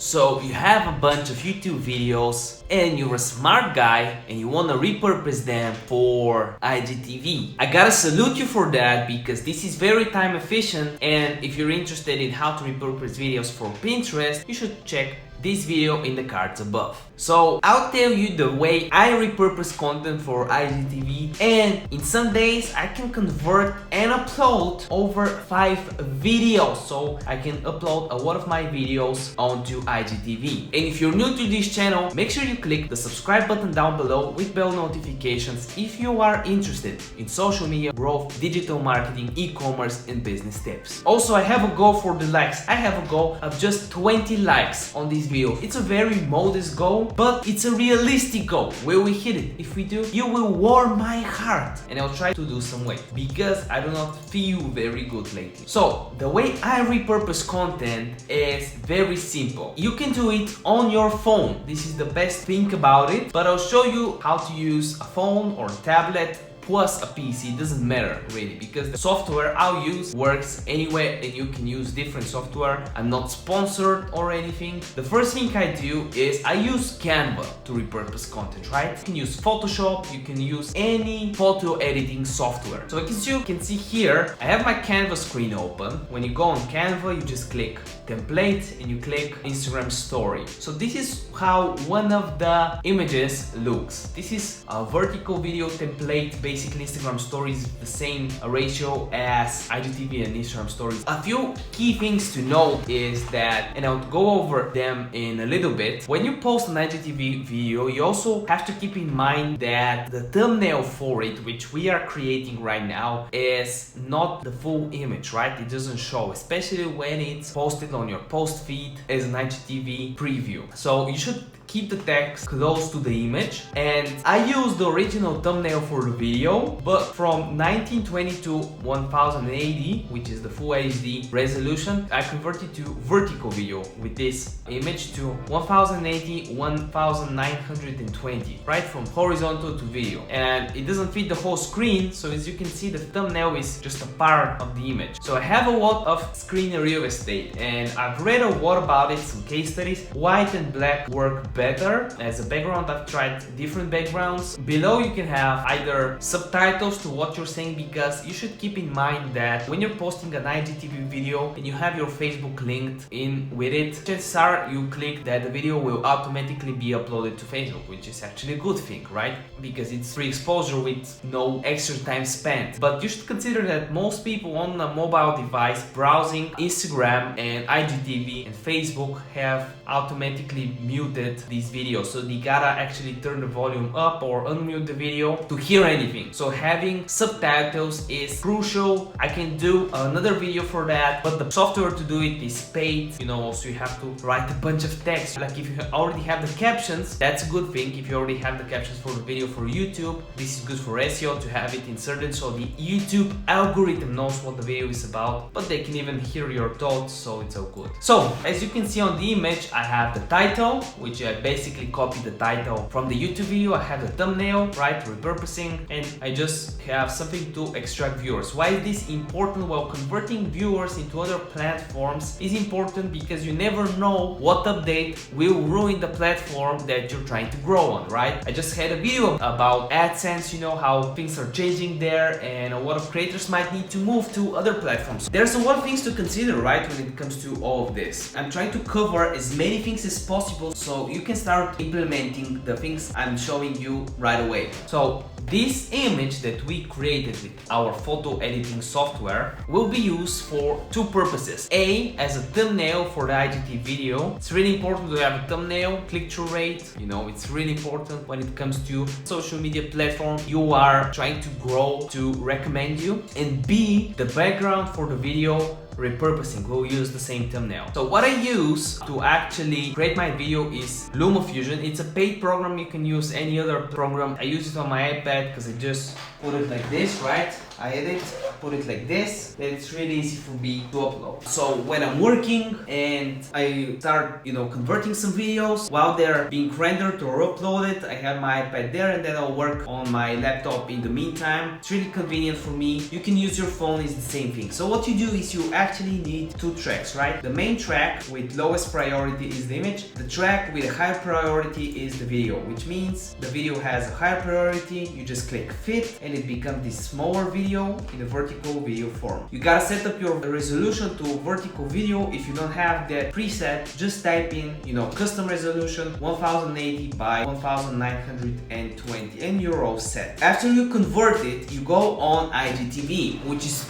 So you have a bunch of YouTube videos and you're a smart guy and you want to repurpose them for IGTV. I gotta salute you for that because this is very time efficient, and if you're interested in how to repurpose videos for Pinterest, you should check this video in the cards above. So I'll tell you the way I repurpose content for IGTV, and in some days I can convert and upload over 5 videos. So I can upload a lot of my videos onto IGTV. And if you're new to this channel, make sure you click the subscribe button down below with bell notifications if you are interested in social media growth, digital marketing, e-commerce and business tips. Also, I have a goal for the likes. I have a goal of just 20 likes on this video. It's a very modest goal, but it's a realistic goal. Will we hit it? If we do, you will warm my heart, and I'll try to lose some weight because I do not feel very good lately. So the way I repurpose content is very simple. You can do it on your phone. This is the best thing about it, but I'll show you how to use a phone or tablet plus a PC. It doesn't matter really, because the software I'll use works anywhere and you can use different software. I'm not sponsored or anything. The first thing I do is I use Canva to repurpose content, right? You can use Photoshop, you can use any photo editing software. So as you can see here, I have my Canva screen open. When you go on Canva, you just click template and you click Instagram story. So this is how one of the images looks. This is a vertical video template. Basically, Instagram stories the same ratio as IGTV and Instagram stories. A few key things to know is that, and I'll go over them in a little bit, when you post an IGTV video, you also have to keep in mind that the thumbnail for it, which we are creating right now, is not the full image, right? It doesn't show, especially when it's posted on your post feed as an IGTV preview. So you should keep the text close to the image, and I use the original thumbnail for the video, but from 1920 to 1080, which is the full HD resolution, I converted to vertical video with this image to 1080 1920, right, from horizontal to video, and it doesn't fit the whole screen. So as you can see, the thumbnail is just a part of the image. So I have a lot of screen real estate, and I've read a lot about it, some case studies. White and black work better as a background. I've tried different backgrounds. Below you can have either subtitles to what you're saying, because you should keep in mind that when you're posting an IGTV video and you have your Facebook linked in with it, chances are you click that the video will automatically be uploaded to Facebook, which is actually a good thing, right? Because it's free exposure with no extra time spent. But you should consider that most people on a mobile device browsing Instagram and IGTV and Facebook have automatically muted these videos, so they gotta actually turn the volume up or unmute the video to hear anything. So having subtitles is crucial. I can do another video for that, but the software to do it is paid, you know, so you have to write a bunch of text. Like if you already have the captions, that's a good thing. If you already have the captions for the video for YouTube, this is good for SEO to have it inserted, so the YouTube algorithm knows what the video is about, but they can even hear your thoughts, so it's all good. So as you can see on the image, I have the title, which I basically copied the title from the YouTube video. I have the thumbnail, right, repurposing, and I just have something to extract viewers. Why is this important? Well, converting viewers into other platforms is important because you never know what update will ruin the platform that you're trying to grow on, right? I just had a video about AdSense, you know, how things are changing there, and a lot of creators might need to move to other platforms. There's a lot of things to consider, right, when it comes to all of this. I'm trying to cover as many things as possible so you can start implementing the things I'm showing you right away. So this image that we created with our photo editing software will be used for two purposes. A, as a thumbnail for the IGTV video. It's really important to have a thumbnail, click-through rate, you know, it's really important when it comes to social media platform you are trying to grow to recommend you. And B, the background for the video repurposing. We'll use the same thumbnail. So what I use to actually create my video is Luma Fusion. It's a paid program. You can use any other program. I use it on my iPad because I just put it like this, right? I edit, put it like this, then it's really easy for me to upload. So when I'm working and I start, converting some videos while they're being rendered or uploaded, I have my iPad there and then I'll work on my laptop in the meantime. It's really convenient for me. You can use your phone, it's the same thing. So what you do is you actually need two tracks, right? The main track with lowest priority is the image. The track with a higher priority is the video, which means the video has a higher priority. You just click fit and it becomes this smaller video in a vertical video form. You gotta set up your resolution to vertical video. If you don't have that preset, just type in, custom resolution 1080 by 1920 and you're all set. After you convert it, you go on IGTV, which is,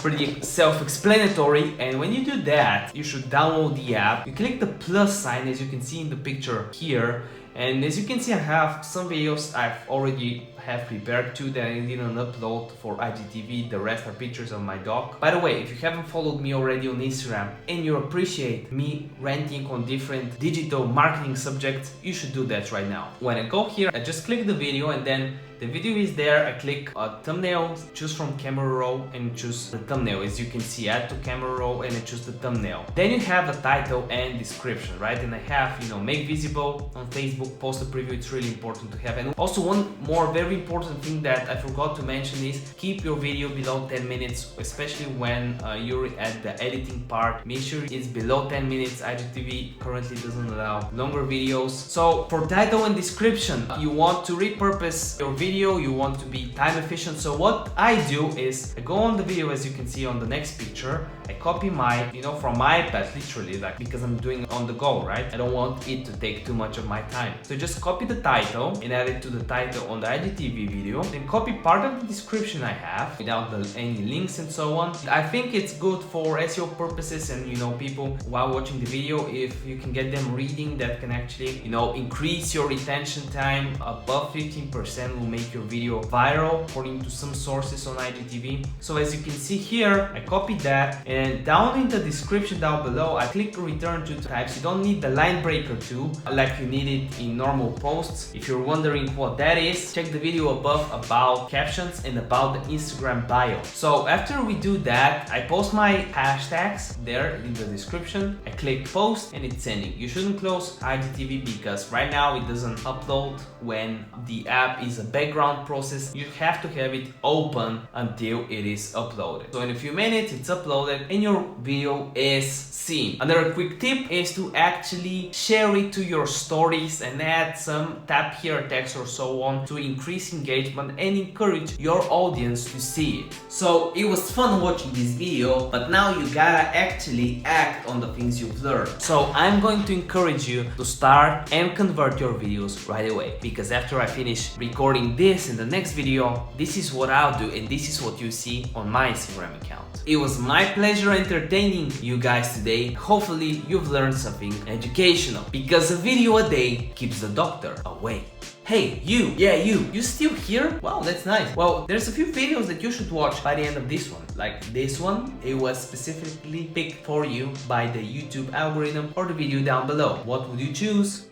pretty self-explanatory. And when you do that, you should download the app. You click the plus sign as you can see in the picture here. And as you can see, I have some videos I've already prepared too that I didn't upload for IGTV. The rest are pictures of my dog. By the way, if you haven't followed me already on Instagram and you appreciate me ranting on different digital marketing subjects, you should do that right now. When I go here, I just click the video and then the video is there. I click thumbnail, choose from camera roll and choose the thumbnail. As you can see, add to camera roll and I choose the thumbnail. Then you have a title and description, right? And I have, make visible on Facebook, post a preview. It's really important to have. And also one more very important thing that I forgot to mention is keep your video below 10 minutes, especially when you're at the editing part. Make sure it's below 10 minutes. IGTV currently doesn't allow longer videos. So for title and description, you want to repurpose your video, you want to be time efficient. So what I do is I go on the video, as you can see on the next picture, I copy my, from my iPad, literally, like, because I'm doing it on the go, right? I don't want it to take too much of my time. So just copy the title and add it to the title on the IGTV video, then copy part of the description I have without any links and so on. I think it's good for SEO purposes and, people while watching the video, if you can get them reading, that can actually, increase your retention time above 15%, will make your video viral according to some sources on IGTV. So as you can see here, I copied that and down in the description down below, I click return to types. You don't need the line breaker too, like you need it in normal posts. If you're wondering what that is, check the video above about captions and about the Instagram bio. So after we do that, I post my hashtags there in the description. I click post and it's sending. You shouldn't close IGTV because right now it doesn't upload when the app is a background process. You have to have it open until it is uploaded. So in a few minutes it's uploaded and your video is seen. Another quick tip is to actually share it to your stories and add some tap here text or so on to increase engagement and encourage your audience to see it. So it was fun watching this video, but now you gotta actually act on the things you've learned. So I'm going to encourage you to start and convert your videos right away, because after I finish recording this in the next video, this is what I'll do and this is what you see on my Instagram account. It was my pleasure entertaining you guys today. Hopefully you've learned something educational, because a video a day keeps the doctor away. Hey, you! Yeah, you still here? Wow, that's nice. Well, there's a few videos that you should watch by the end of this one. Like this one, it was specifically picked for you by the YouTube algorithm, or the video down below. What would you choose?